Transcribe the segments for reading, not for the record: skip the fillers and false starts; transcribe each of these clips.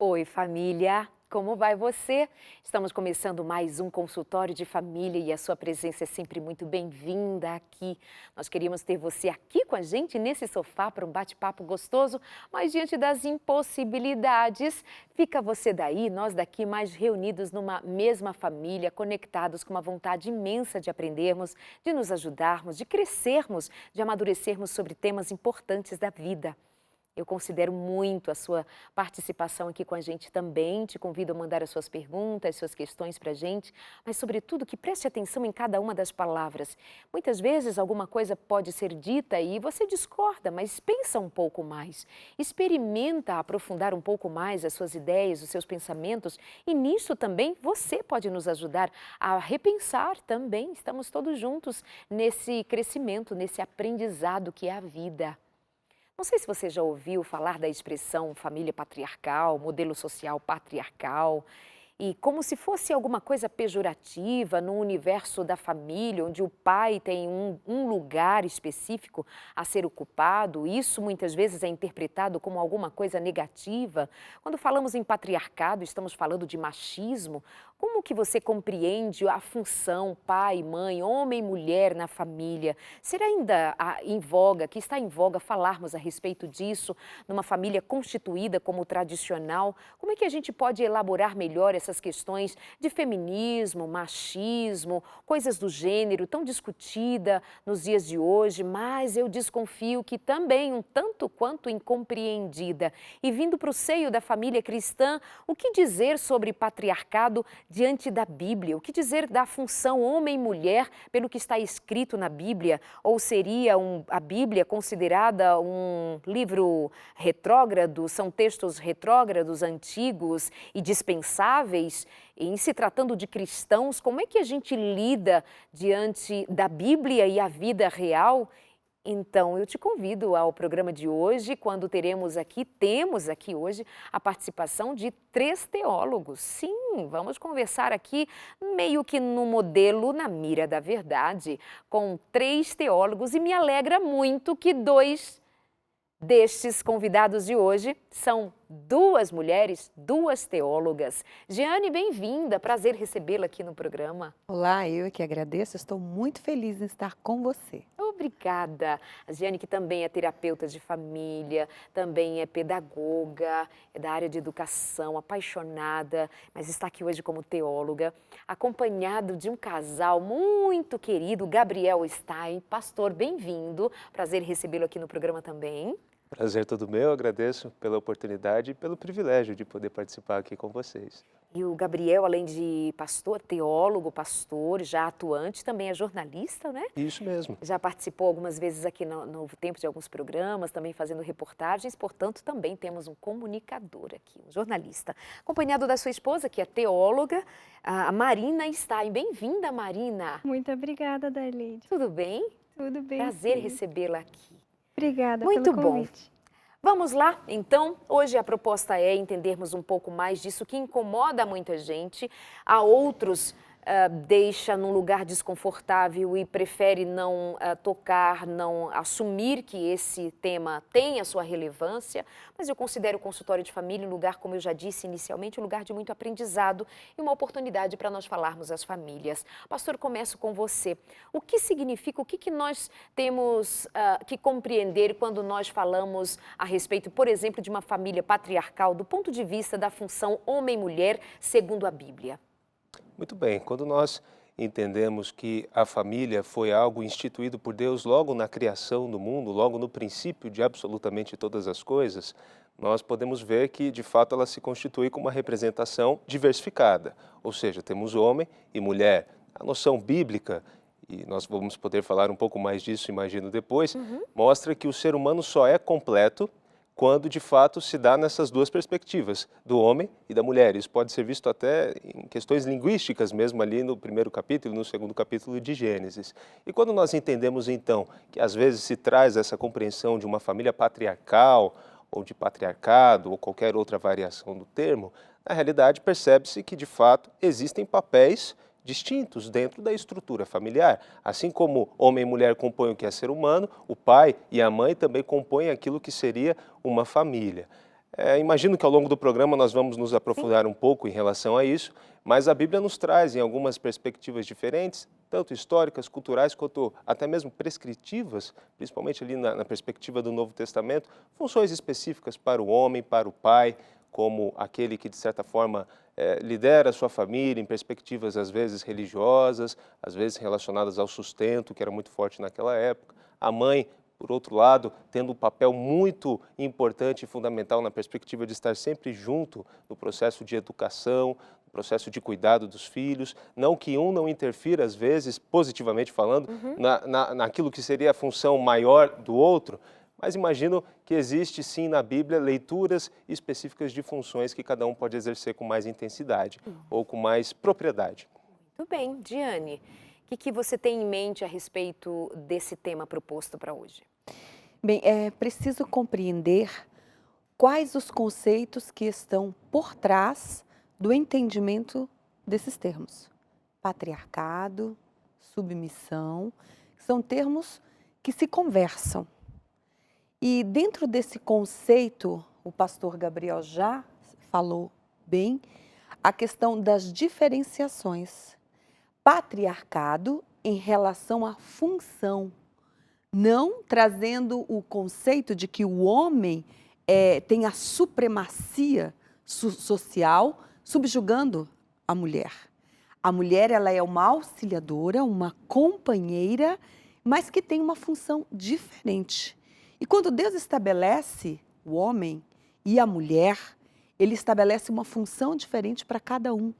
Oi, família! Como vai você? Estamos começando mais um consultório de família e a sua presença é sempre muito bem-vinda aqui. Nós queríamos ter você aqui com a gente nesse sofá para um bate-papo gostoso, mas diante das impossibilidades, fica você daí, nós daqui, mais reunidos numa mesma família, conectados com uma vontade imensa de aprendermos, de nos ajudarmos, de crescermos, de amadurecermos sobre temas importantes da vida. Eu considero muito a sua participação aqui com a gente também. Te convido a mandar as suas perguntas, suas questões para a gente, mas, sobretudo, que preste atenção em cada uma das palavras. Muitas vezes alguma coisa pode ser dita e você discorda, mas pensa um pouco mais. Experimenta aprofundar um pouco mais as suas ideias, os seus pensamentos, e nisso também você pode nos ajudar a repensar também. Estamos todos juntos nesse crescimento, nesse aprendizado que é a vida. Não sei se você já ouviu falar da expressão família patriarcal, modelo social patriarcal, e como se fosse alguma coisa pejorativa no universo da família, onde o pai tem um lugar específico a ser ocupado. Isso muitas vezes é interpretado como alguma coisa negativa. Quando falamos em patriarcado, estamos falando de machismo. Como que você compreende a função pai, mãe, homem e mulher na família? Será ainda que está em voga falarmos a respeito disso numa família constituída como tradicional? Como é que a gente pode elaborar melhor essas questões de feminismo, machismo, coisas do gênero tão discutida nos dias de hoje, mas eu desconfio que também um tanto quanto incompreendida. E vindo para o seio da família cristã, o que dizer sobre patriarcado diante da Bíblia? O que dizer da função homem e mulher pelo que está escrito na Bíblia? Ou seria a Bíblia considerada um livro retrógrado? São textos retrógrados, antigos e dispensáveis? E em se tratando de cristãos, como é que a gente lida diante da Bíblia e a vida real? Então, eu te convido ao programa de hoje, quando temos aqui hoje a participação de 3 teólogos. Sim, vamos conversar aqui meio que no modelo Na Mira da Verdade, com 3 teólogos, e me alegra muito que 2 destes convidados de hoje são 2 mulheres, 2 teólogas. Jeane, bem-vinda, prazer recebê-la aqui no programa. Olá, eu é que agradeço, estou muito feliz em estar com você. Obrigada. A Jeane, que também é terapeuta de família, também é pedagoga, é da área de educação, apaixonada, mas está aqui hoje como teóloga, acompanhado de um casal muito querido, Gabriel Stein. Pastor, bem-vindo. Prazer recebê-lo aqui no programa também. Prazer todo meu, agradeço pela oportunidade e pelo privilégio de poder participar aqui com vocês. E o Gabriel, além de pastor, teólogo, pastor, já atuante, também é jornalista, né? Isso mesmo. Já participou algumas vezes aqui no Novo Tempo de alguns programas, também fazendo reportagens, portanto, também temos um comunicador aqui, um jornalista. Acompanhado da sua esposa, que é teóloga, a Marina Stein. Bem-vinda, Marina. Muito obrigada, Darleide. Tudo bem? Tudo bem, Prazer sim. recebê-la aqui. Obrigada Muito pelo bom. convite. Vamos lá, então. Hoje a proposta é entendermos um pouco mais disso que incomoda muita gente, a outros deixa num lugar desconfortável e prefere não tocar, não assumir que esse tema tem a sua relevância, mas eu considero o consultório de família um lugar, como eu já disse inicialmente, um lugar de muito aprendizado e uma oportunidade para nós falarmos às famílias. Pastor, começo com você. O que significa, o que nós temos que compreender quando nós falamos a respeito, por exemplo, de uma família patriarcal, do ponto de vista da função homem-mulher, segundo a Bíblia? Muito bem, quando nós entendemos que a família foi algo instituído por Deus logo na criação do mundo, logo no princípio de absolutamente todas as coisas, nós podemos ver que, de fato, ela se constitui como uma representação diversificada, ou seja, temos homem e mulher. A noção bíblica, e nós vamos poder falar um pouco mais disso, imagino, depois, mostra que o ser humano só é completo quando de fato se dá nessas duas perspectivas, do homem e da mulher. Isso pode ser visto até em questões linguísticas mesmo ali no primeiro capítulo e no segundo capítulo de Gênesis. E quando nós entendemos então que às vezes se traz essa compreensão de uma família patriarcal ou de patriarcado ou qualquer outra variação do termo, na realidade percebe-se que de fato existem papéis distintos dentro da estrutura familiar. Assim como homem e mulher compõem o que é ser humano, o pai e a mãe também compõem aquilo que seria uma família. Imagino que ao longo do programa nós vamos nos aprofundar um pouco em relação a isso, mas a Bíblia nos traz em algumas perspectivas diferentes, tanto históricas, culturais, quanto até mesmo prescritivas, principalmente ali na perspectiva do Novo Testamento, funções específicas para o homem, para o pai, como aquele que de certa forma lidera a sua família em perspectivas às vezes religiosas, às vezes relacionadas ao sustento, que era muito forte naquela época. A mãe, por outro lado, tendo um papel muito importante e fundamental na perspectiva de estar sempre junto no processo de educação, no processo de cuidado dos filhos, não que um não interfira, às vezes, positivamente falando, naquilo que seria a função maior do outro, mas imagino que existe sim na Bíblia leituras específicas de funções que cada um pode exercer com mais intensidade ou com mais propriedade. Muito bem, Diane. O que você tem em mente a respeito desse tema proposto para hoje? Bem, é preciso compreender quais os conceitos que estão por trás do entendimento desses termos. Patriarcado, submissão, são termos que se conversam. E dentro desse conceito, o pastor Gabriel já falou bem, a questão das diferenciações. Patriarcado em relação à função, não trazendo o conceito de que o homem tem a supremacia social, subjugando a mulher. A mulher, ela é uma auxiliadora, uma companheira, mas que tem uma função diferente. E quando Deus estabelece o homem e a mulher, ele estabelece uma função diferente para cada um.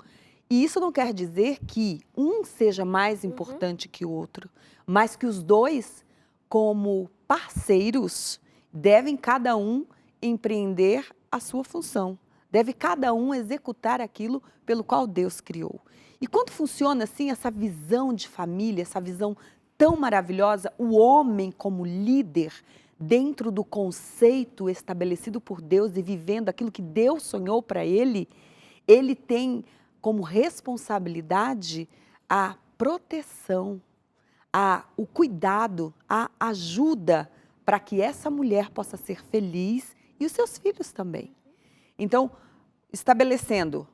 E isso não quer dizer que um seja mais importante que o outro, mas que os dois, como parceiros, devem cada um empreender a sua função. Deve cada um executar aquilo pelo qual Deus criou. E quando funciona assim, essa visão de família, essa visão tão maravilhosa, o homem como líder, dentro do conceito estabelecido por Deus e vivendo aquilo que Deus sonhou para ele, ele tem como responsabilidade a proteção, o cuidado, a ajuda para que essa mulher possa ser feliz e os seus filhos também. Então, estabelecendo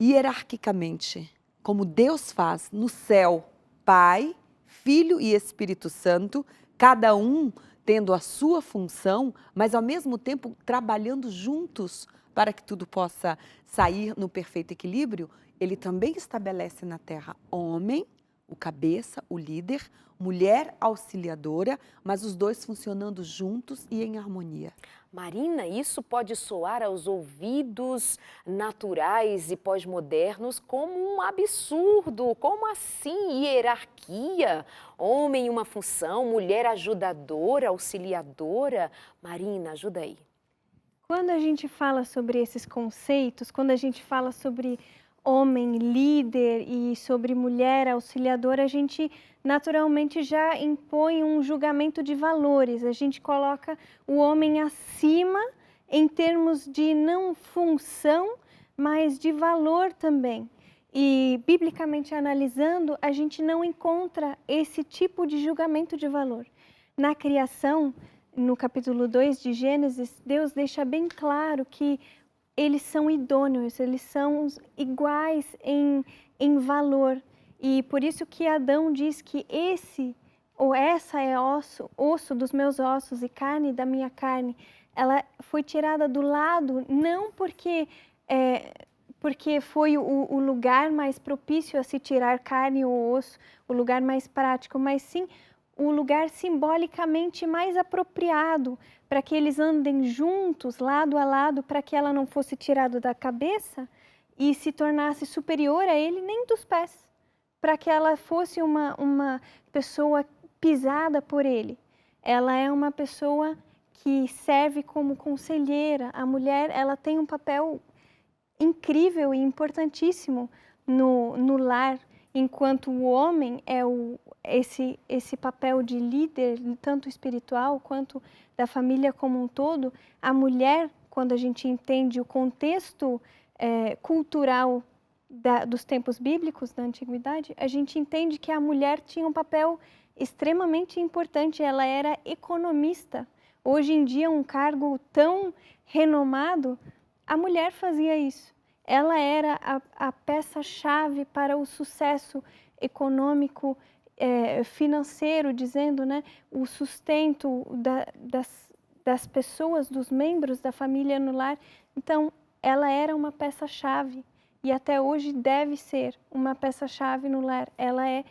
hierarquicamente, como Deus faz no céu, Pai, Filho e Espírito Santo, cada um tendo a sua função, mas ao mesmo tempo trabalhando juntos para que tudo possa sair no perfeito equilíbrio, ele também estabelece na terra homem, o cabeça, o líder, mulher auxiliadora, mas os dois funcionando juntos e em harmonia. Marina, isso pode soar aos ouvidos naturais e pós-modernos como um absurdo. Como assim? Hierarquia? Homem uma função, mulher ajudadora, auxiliadora? Marina, ajuda aí. Quando a gente fala sobre esses conceitos, quando a gente fala sobre homem líder e sobre mulher auxiliadora, a gente naturalmente já impõe um julgamento de valores. A gente coloca o homem acima em termos de não função, mas de valor também. E, biblicamente analisando, a gente não encontra esse tipo de julgamento de valor. Na criação, no capítulo 2 de Gênesis, Deus deixa bem claro que eles são idôneos, eles são iguais em valor. E por isso que Adão diz que esse ou essa é osso dos meus ossos e carne da minha carne. Ela foi tirada do lado não porque foi o lugar mais propício a se tirar carne ou osso, o lugar mais prático, mas sim o lugar simbolicamente mais apropriado para que eles andem juntos, lado a lado, para que ela não fosse tirada da cabeça e se tornasse superior a ele, nem dos pés, para que ela fosse uma pessoa pisada por ele. Ela é uma pessoa que serve como conselheira. A mulher, ela tem um papel incrível e importantíssimo no lar, enquanto o homem é esse papel de líder, tanto espiritual quanto da família como um todo. A mulher, quando a gente entende o contexto cultural dos tempos bíblicos, da antiguidade, a gente entende que a mulher tinha um papel extremamente importante. Ela era economista, Hoje em dia, um cargo tão renomado, a mulher fazia isso. Ela era a peça-chave para o sucesso econômico, financeiro, dizendo, né, o sustento das pessoas, dos membros da família no lar. Então, ela era uma peça-chave e até hoje deve ser uma peça-chave no lar. Ela é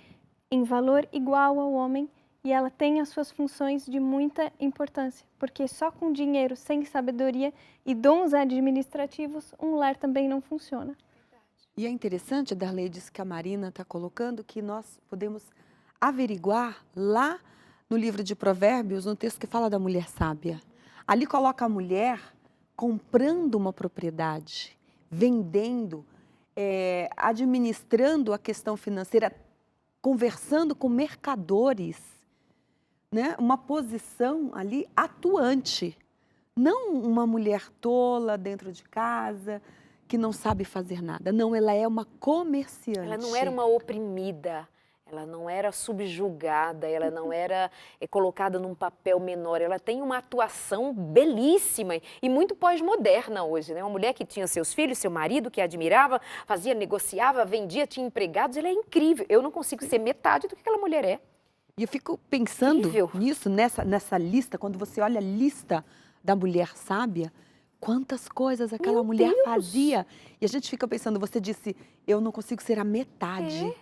em valor igual ao homem e ela tem as suas funções de muita importância, porque só com dinheiro, sem sabedoria e dons administrativos, um lar também não funciona. E é interessante, Darleides, que a Marina está colocando, que nós podemos averiguar lá no livro de Provérbios, um texto que fala da mulher sábia. Ali coloca a mulher comprando uma propriedade, vendendo, administrando a questão financeira, conversando com mercadores, né? Uma posição ali atuante, não uma mulher tola dentro de casa, que não sabe fazer nada. Não, ela é uma comerciante. Ela não era uma oprimida, ela não era subjugada, ela não era colocada num papel menor. Ela tem uma atuação belíssima e muito pós-moderna hoje, né? Uma mulher que tinha seus filhos, seu marido, que a admirava, fazia, negociava, vendia, tinha empregados. Ela é incrível. Eu não consigo ser metade do que aquela mulher é. E eu fico pensando Incrível. nisso, nessa lista, quando você olha a lista da mulher sábia, quantas coisas aquela Meu mulher Deus! fazia. E a gente fica pensando, você disse, eu não consigo ser a metade.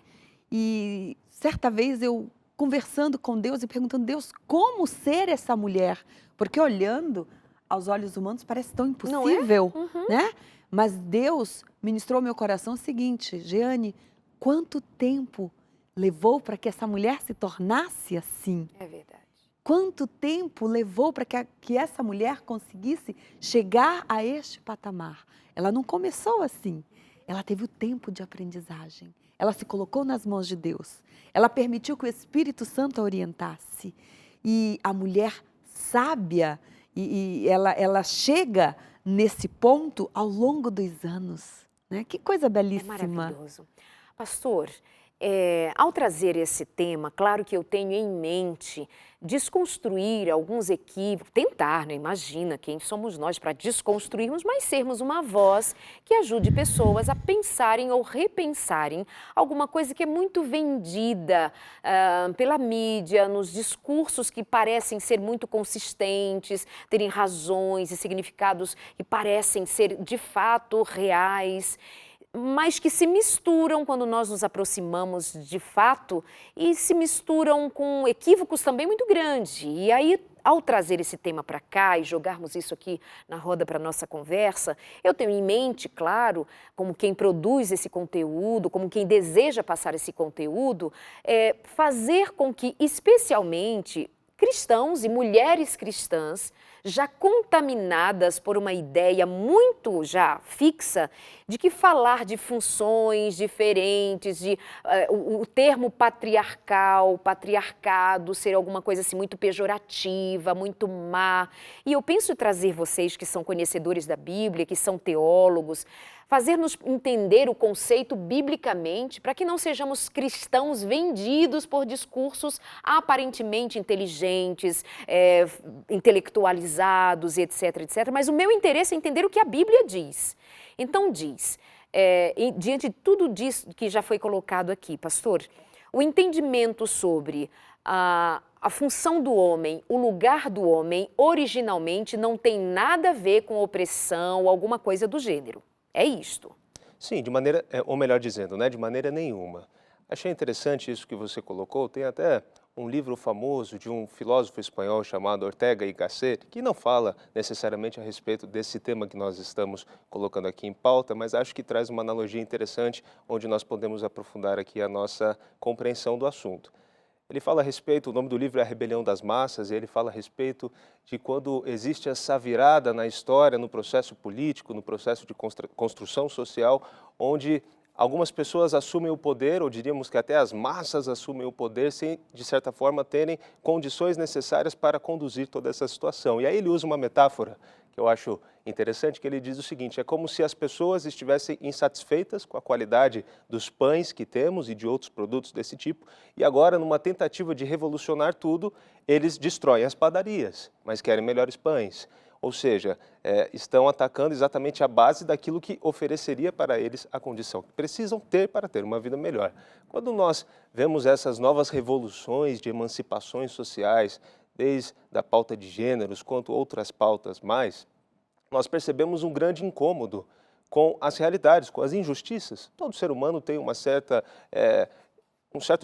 E certa vez eu conversando com Deus e perguntando, Deus, como ser essa mulher? Porque olhando aos olhos humanos parece tão impossível, né? Mas Deus ministrou ao meu coração o seguinte, Jeane, quanto tempo levou para que essa mulher se tornasse assim? É verdade. Quanto tempo levou para que essa mulher conseguisse chegar a este patamar? Ela não começou assim. Ela teve o tempo de aprendizagem. Ela se colocou nas mãos de Deus. Ela permitiu que o Espírito Santo a orientasse. E a mulher sábia, ela chega nesse ponto ao longo dos anos, né? Que coisa belíssima. É maravilhoso. Pastor, ao trazer esse tema, claro que eu tenho em mente desconstruir alguns equívocos, tentar, né? Imagina quem somos nós para desconstruirmos, mas sermos uma voz que ajude pessoas a pensarem ou repensarem alguma coisa que é muito vendida pela mídia, nos discursos que parecem ser muito consistentes, terem razões e significados que parecem ser de fato reais, mas que se misturam quando nós nos aproximamos de fato e se misturam com equívocos também muito grandes. E aí, ao trazer esse tema para cá e jogarmos isso aqui na roda para a nossa conversa, eu tenho em mente, claro, como quem produz esse conteúdo, como quem deseja passar esse conteúdo, fazer com que, especialmente, cristãos e mulheres cristãs, já contaminadas por uma ideia muito já fixa de que falar de funções diferentes, o termo patriarcal, patriarcado ser alguma coisa assim muito pejorativa, muito má. E eu penso em trazer vocês que são conhecedores da Bíblia, que são teólogos, fazer-nos entender o conceito biblicamente para que não sejamos cristãos vendidos por discursos aparentemente inteligentes, intelectualizados, etc, etc. Mas o meu interesse é entender o que a Bíblia diz. Então diz, diante de tudo disso que já foi colocado aqui, pastor, o entendimento sobre a função do homem, o lugar do homem, originalmente não tem nada a ver com opressão ou alguma coisa do gênero. É isto. Sim, de maneira, ou melhor dizendo, né, de maneira nenhuma. Achei interessante isso que você colocou, tem até um livro famoso de um filósofo espanhol chamado Ortega y Gasset, que não fala necessariamente a respeito desse tema que nós estamos colocando aqui em pauta, mas acho que traz uma analogia interessante onde nós podemos aprofundar aqui a nossa compreensão do assunto. Ele fala a respeito, o nome do livro é A Rebelião das Massas, e ele fala a respeito de quando existe essa virada na história, no processo político, no processo de construção social, onde algumas pessoas assumem o poder, ou diríamos que até as massas assumem o poder, sem, de certa forma, terem condições necessárias para conduzir toda essa situação. E aí ele usa uma metáfora que eu acho interessante, que ele diz o seguinte: é como se as pessoas estivessem insatisfeitas com a qualidade dos pães que temos e de outros produtos desse tipo, e agora, numa tentativa de revolucionar tudo, eles destroem as padarias, mas querem melhores pães. Ou seja, estão atacando exatamente a base daquilo que ofereceria para eles a condição que precisam ter para ter uma vida melhor. Quando nós vemos essas novas revoluções de emancipações sociais, desde a pauta de gêneros quanto outras pautas mais, nós percebemos um grande incômodo com as realidades, com as injustiças. Todo ser humano tem um certo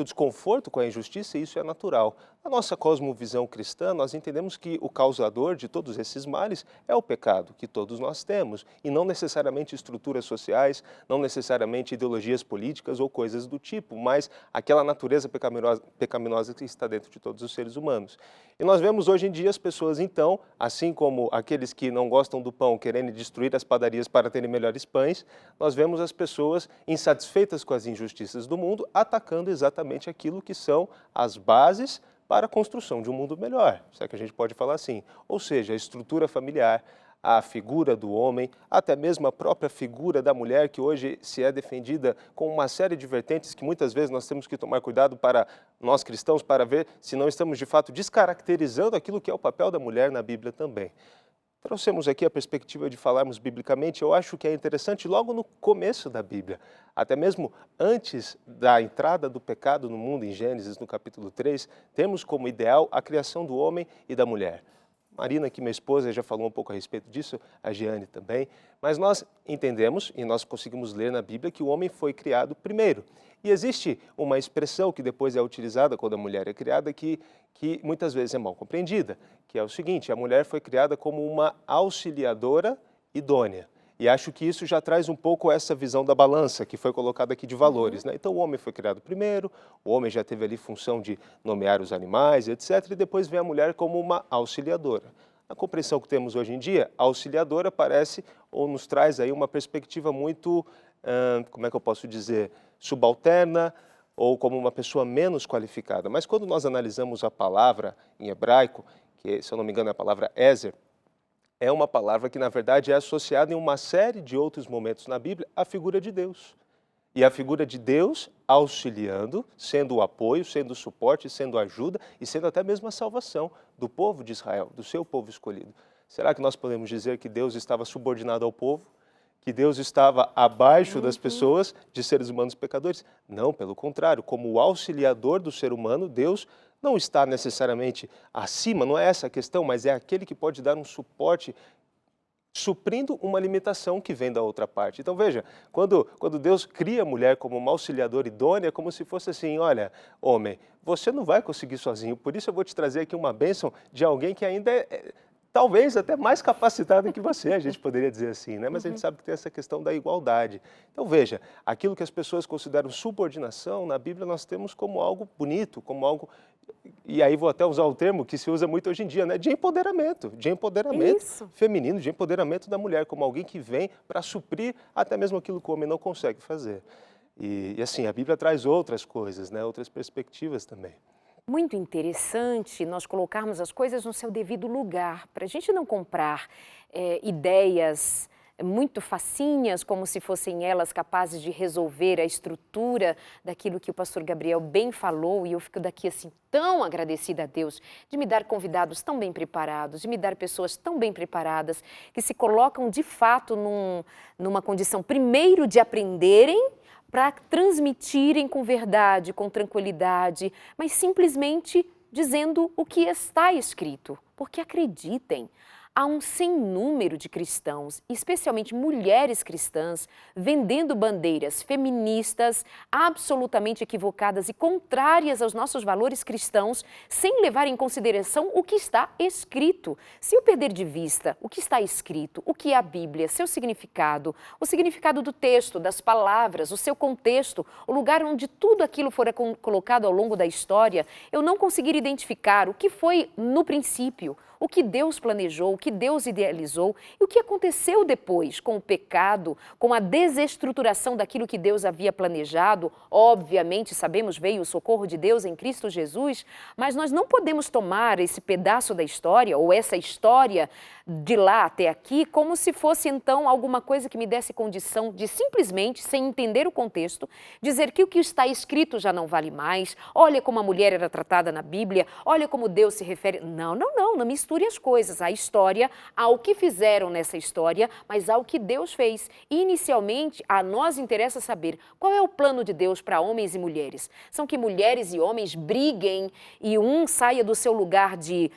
desconforto com a injustiça, e isso é natural. Na nossa cosmovisão cristã, nós entendemos que o causador de todos esses males é o pecado, que todos nós temos, e não necessariamente estruturas sociais, não necessariamente ideologias políticas ou coisas do tipo, mas aquela natureza pecaminosa que está dentro de todos os seres humanos. E nós vemos hoje em dia as pessoas, então, assim como aqueles que não gostam do pão querendo destruir as padarias para terem melhores pães, nós vemos as pessoas insatisfeitas com as injustiças do mundo, atacando exatamente aquilo que são as bases para a construção de um mundo melhor, se é que a gente pode falar assim. Ou seja, a estrutura familiar, a figura do homem, até mesmo a própria figura da mulher, que hoje se é defendida com uma série de vertentes que muitas vezes nós temos que tomar cuidado para nós cristãos, para ver se não estamos de fato descaracterizando aquilo que é o papel da mulher na Bíblia também. Trouxemos aqui a perspectiva de falarmos biblicamente. Eu acho que é interessante logo no começo da Bíblia, até mesmo antes da entrada do pecado no mundo, em Gênesis, no capítulo 3, temos como ideal a criação do homem e da mulher. Marina, que minha esposa, já falou um pouco a respeito disso, a Giane também, mas nós entendemos e nós conseguimos ler na Bíblia que o homem foi criado primeiro. E existe uma expressão que depois é utilizada quando a mulher é criada que muitas vezes é mal compreendida, que é o seguinte: a mulher foi criada como uma auxiliadora idônea. E acho que isso já traz um pouco essa visão da balança que foi colocada aqui de valores, né? Então o homem foi criado primeiro, o homem já teve ali função de nomear os animais, etc. E depois vem a mulher como uma auxiliadora. A compreensão que temos hoje em dia, a auxiliadora parece ou nos traz aí uma perspectiva muito, como é que eu posso dizer, subalterna, ou como uma pessoa menos qualificada. Mas quando nós analisamos a palavra em hebraico, que se eu não me engano é a palavra ezer, é uma palavra que na verdade é associada em uma série de outros momentos na Bíblia à figura de Deus. E a figura de Deus auxiliando, sendo o apoio, sendo o suporte, sendo a ajuda e sendo até mesmo a salvação do povo de Israel, do seu povo escolhido. Será que nós podemos dizer que Deus estava subordinado ao povo? Que Deus estava abaixo das pessoas, de seres humanos pecadores? Não, pelo contrário, como o auxiliador do ser humano, Deus não está necessariamente acima, não é essa a questão, mas é aquele que pode dar um suporte, suprindo uma limitação que vem da outra parte. Então veja, quando Deus cria a mulher como uma auxiliadora idônea, é como se fosse assim: olha, homem, você não vai conseguir sozinho, por isso eu vou te trazer aqui uma bênção de alguém que ainda talvez até mais capacitado que você, a gente poderia dizer assim, né? Mas a gente sabe que tem essa questão da igualdade. Então veja, aquilo que as pessoas consideram subordinação, na Bíblia nós temos como algo bonito, como algo, e aí vou até usar o termo que se usa muito hoje em dia, né? De empoderamento Isso. feminino, de empoderamento da mulher, como alguém que vem para suprir até mesmo aquilo que o homem não consegue fazer. E assim, a Bíblia traz outras coisas, né? Outras perspectivas também. Muito interessante nós colocarmos as coisas no seu devido lugar, para a gente não comprar ideias muito facinhas, como se fossem elas capazes de resolver a estrutura daquilo que o pastor Gabriel bem falou, e eu fico daqui assim tão agradecida a Deus de me dar convidados tão bem preparados, de me dar pessoas tão bem preparadas, que se colocam de fato numa condição primeiro de aprenderem, para transmitirem com verdade, com tranquilidade, mas simplesmente dizendo o que está escrito. Porque acreditem, há um sem número de cristãos, especialmente mulheres cristãs, vendendo bandeiras feministas absolutamente equivocadas e contrárias aos nossos valores cristãos, sem levar em consideração o que está escrito. Se eu perder de vista o que está escrito, o que é a Bíblia, seu significado, o significado do texto, das palavras, o seu contexto, o lugar onde tudo aquilo fora colocado ao longo da história, eu não conseguir identificar o que foi no princípio, o que Deus planejou, o que Deus idealizou e o que aconteceu depois com o pecado, com a desestruturação daquilo que Deus havia planejado. Obviamente, sabemos, veio o socorro de Deus em Cristo Jesus, mas nós não podemos tomar esse pedaço da história ou essa história de lá até aqui como se fosse então alguma coisa que me desse condição de simplesmente, sem entender o contexto, dizer que o que está escrito já não vale mais, olha como a mulher era tratada na Bíblia, olha como Deus se refere. Não misture as coisas, a história, ao que fizeram nessa história, mas ao que Deus fez. E, inicialmente, a nós interessa saber qual é o plano de Deus para homens e mulheres. São que mulheres e homens briguem e um saia do seu lugar de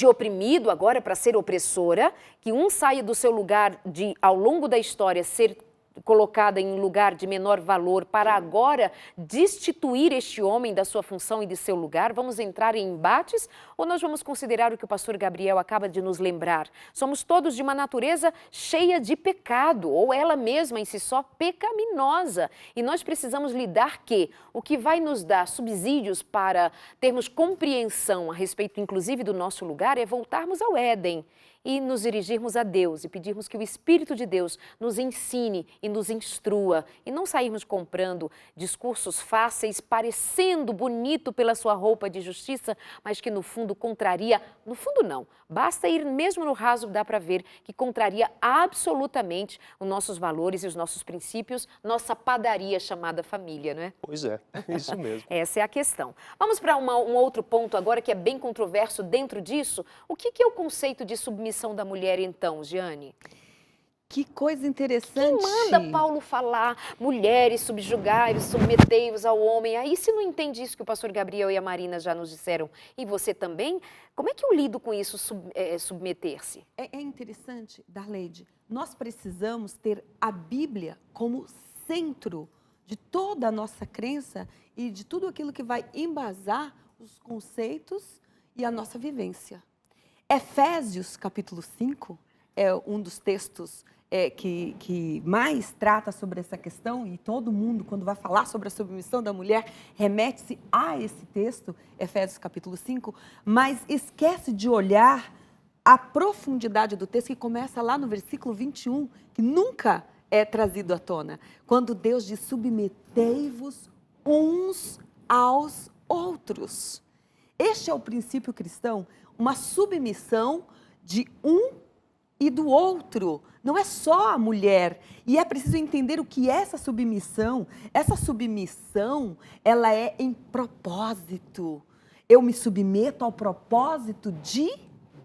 oprimido agora para ser opressora, que um saia do seu lugar de, ao longo da história, ser colocada em um lugar de menor valor para agora destituir este homem da sua função e de seu lugar? Vamos entrar em embates ou nós vamos considerar o que o pastor Gabriel acaba de nos lembrar? Somos todos de uma natureza cheia de pecado, ou ela mesma em si só pecaminosa. E nós precisamos lidar que o que vai nos dar subsídios para termos compreensão a respeito, inclusive, do nosso lugar, é voltarmos ao Éden e nos dirigirmos a Deus e pedirmos que o Espírito de Deus nos ensine e nos instrua e não sairmos comprando discursos fáceis, parecendo bonito pela sua roupa de justiça, mas que no fundo contraria, no fundo não, basta ir mesmo no raso, dá para ver que contraria absolutamente os nossos valores e os nossos princípios, nossa padaria chamada família, não é? Pois é, isso mesmo. Essa é a questão. Vamos para um outro ponto agora que é bem controverso dentro disso. O que é o conceito de submissão da mulher então, Giane? Que coisa interessante. Quem manda Paulo falar, mulheres subjugai-vos, submetei-vos ao homem? Aí se não entende isso que o pastor Gabriel e a Marina já nos disseram, e você também, como é que eu lido com isso, submeter-se? É interessante, Darleide, nós precisamos ter a Bíblia como centro de toda a nossa crença e de tudo aquilo que vai embasar os conceitos e a nossa vivência. Efésios, capítulo 5, é um dos textos que mais trata sobre essa questão, e todo mundo, quando vai falar sobre a submissão da mulher, remete-se a esse texto, Efésios, capítulo 5, mas esquece de olhar a profundidade do texto, que começa lá no versículo 21, que nunca é trazido à tona, quando Deus diz: submetei-vos uns aos outros. Este é o princípio cristão, uma submissão de um e do outro. Não é só a mulher. E é preciso entender o que é essa submissão. Essa submissão, ela é em propósito. Eu me submeto ao propósito de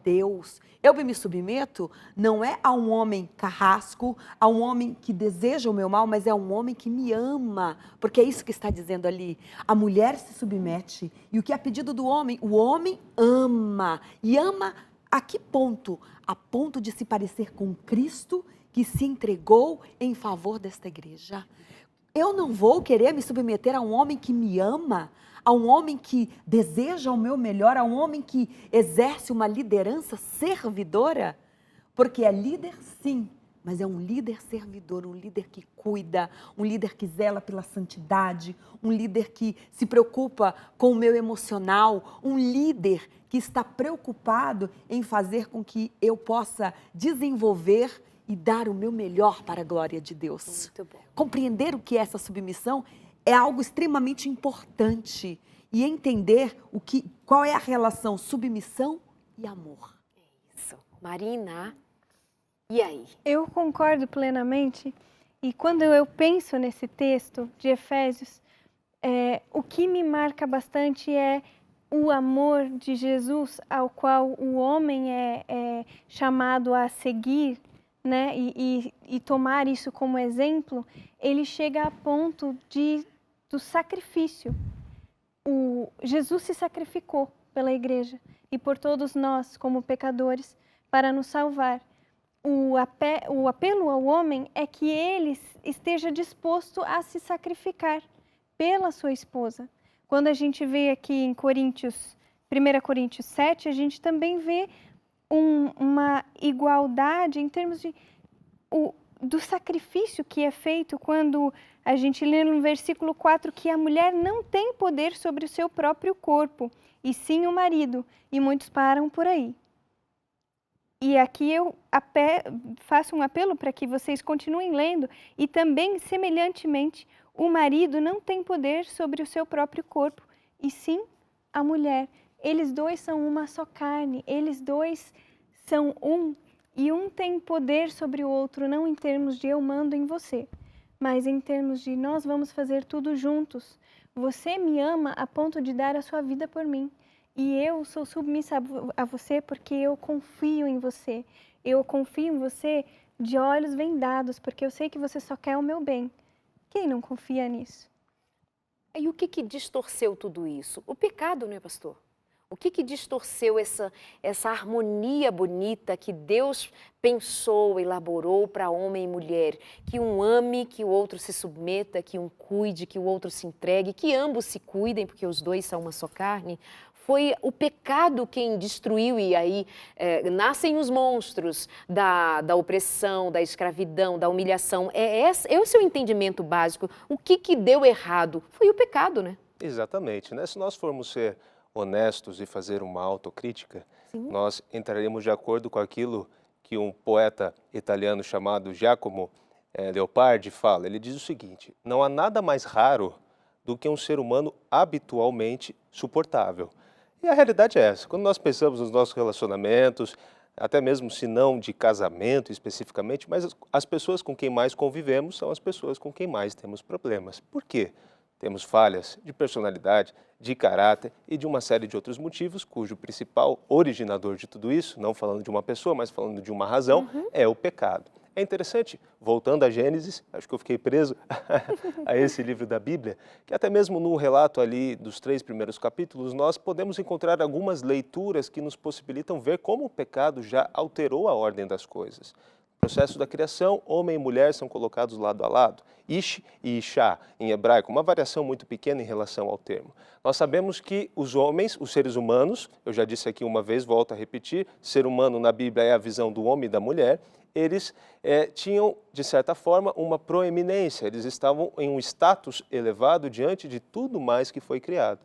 Deus. Eu me submeto não é a um homem carrasco, a um homem que deseja o meu mal, mas é um homem que me ama, porque é isso que está dizendo ali. A mulher se submete e o que é pedido do homem? O homem ama. E ama a que ponto? A ponto de se parecer com Cristo, que se entregou em favor desta igreja. Eu não vou querer me submeter a um homem que me ama, a um homem que deseja o meu melhor, a um homem que exerce uma liderança servidora, porque é líder sim, mas é um líder servidor, um líder que cuida, um líder que zela pela santidade, um líder que se preocupa com o meu emocional, um líder que está preocupado em fazer com que eu possa desenvolver e dar o meu melhor para a glória de Deus. Muito bom. Compreender o que é essa submissão é algo extremamente importante e entender qual é a relação submissão e amor. Isso. Marina, e aí? Eu concordo plenamente, e quando eu penso nesse texto de Efésios, o que me marca bastante é o amor de Jesus, ao qual o homem é chamado a seguir, né? E tomar isso como exemplo. Ele chega a ponto do sacrifício. Jesus se sacrificou pela igreja e por todos nós como pecadores para nos salvar. O apelo ao homem é que ele esteja disposto a se sacrificar pela sua esposa. Quando a gente vê aqui em 1 Coríntios 7, a gente também vê uma igualdade em termos do sacrifício que é feito quando a gente lê no versículo 4 que a mulher não tem poder sobre o seu próprio corpo, e sim o marido, e muitos param por aí. E aqui eu faço um apelo para que vocês continuem lendo e também, semelhantemente, o marido não tem poder sobre o seu próprio corpo, e sim a mulher. Eles dois são uma só carne, eles dois são um, e um tem poder sobre o outro, não em termos de eu mando em você, mas em termos de nós vamos fazer tudo juntos. Você me ama a ponto de dar a sua vida por mim. E eu sou submissa a você porque eu confio em você. Eu confio em você de olhos vendados, porque eu sei que você só quer o meu bem. Quem não confia nisso? E o que distorceu tudo isso? O pecado, né, pastor? O que distorceu essa harmonia bonita que Deus pensou, elaborou para homem e mulher? Que um ame, que o outro se submeta, que um cuide, que o outro se entregue, que ambos se cuidem, porque os dois são uma só carne. Foi o pecado quem destruiu, e aí nascem os monstros da opressão, da escravidão, da humilhação. Esse é o entendimento básico. O que deu errado? Foi o pecado, né? Exatamente, né? Se nós formos ser honestos e fazer uma autocrítica, nós entraremos de acordo com aquilo que um poeta italiano chamado Giacomo Leopardi fala. Ele diz o seguinte: não há nada mais raro do que um ser humano habitualmente suportável. E a realidade é essa. Quando nós pensamos nos nossos relacionamentos, até mesmo se não de casamento especificamente, mas as pessoas com quem mais convivemos são as pessoas com quem mais temos problemas. Por quê? Temos falhas de personalidade, de caráter e de uma série de outros motivos, cujo principal originador de tudo isso, não falando de uma pessoa, mas falando de uma razão, é o pecado. É interessante, voltando a Gênesis, acho que eu fiquei preso a esse livro da Bíblia, que até mesmo no relato ali dos 3 primeiros capítulos, nós podemos encontrar algumas leituras que nos possibilitam ver como o pecado já alterou a ordem das coisas. No processo da criação, homem e mulher são colocados lado a lado. Ish e Ishá, em hebraico, uma variação muito pequena em relação ao termo. Nós sabemos que os homens, os seres humanos, eu já disse aqui uma vez, volto a repetir, ser humano na Bíblia é a visão do homem e da mulher, eles tinham, de certa forma, uma proeminência, eles estavam em um status elevado diante de tudo mais que foi criado.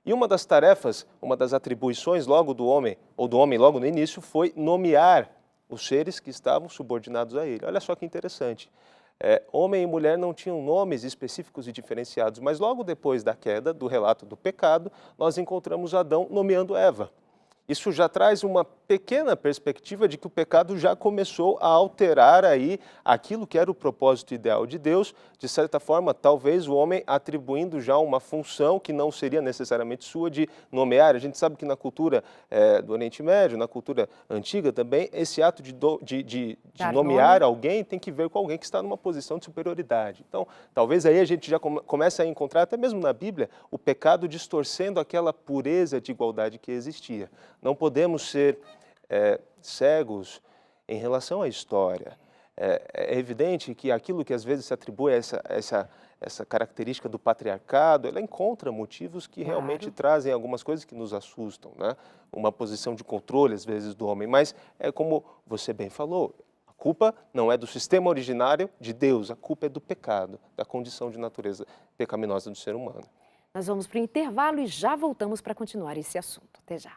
E uma das tarefas, uma das atribuições logo do homem, ou do homem logo no início, foi nomear os seres que estavam subordinados a ele. Olha só que interessante. Homem e mulher não tinham nomes específicos e diferenciados, mas logo depois da queda, do relato do pecado, nós encontramos Adão nomeando Eva. Isso já traz uma pequena perspectiva de que o pecado já começou a alterar aí aquilo que era o propósito ideal de Deus, de certa forma, talvez o homem atribuindo já uma função que não seria necessariamente sua de nomear. A gente sabe que na cultura do Oriente Médio, na cultura antiga também, esse ato de nomear alguém tem que ver com alguém que está numa posição de superioridade. Então, talvez aí a gente já comece a encontrar, até mesmo na Bíblia, o pecado distorcendo aquela pureza de igualdade que existia. Não podemos ser cegos em relação à história. É evidente que aquilo que às vezes se atribui a essa característica do patriarcado, ela encontra motivos que realmente trazem algumas coisas que nos assustam, né? Uma posição de controle, às vezes, do homem. Mas é como você bem falou, a culpa não é do sistema originário de Deus, a culpa é do pecado, da condição de natureza pecaminosa do ser humano. Nós vamos para o intervalo e já voltamos para continuar esse assunto. Até já.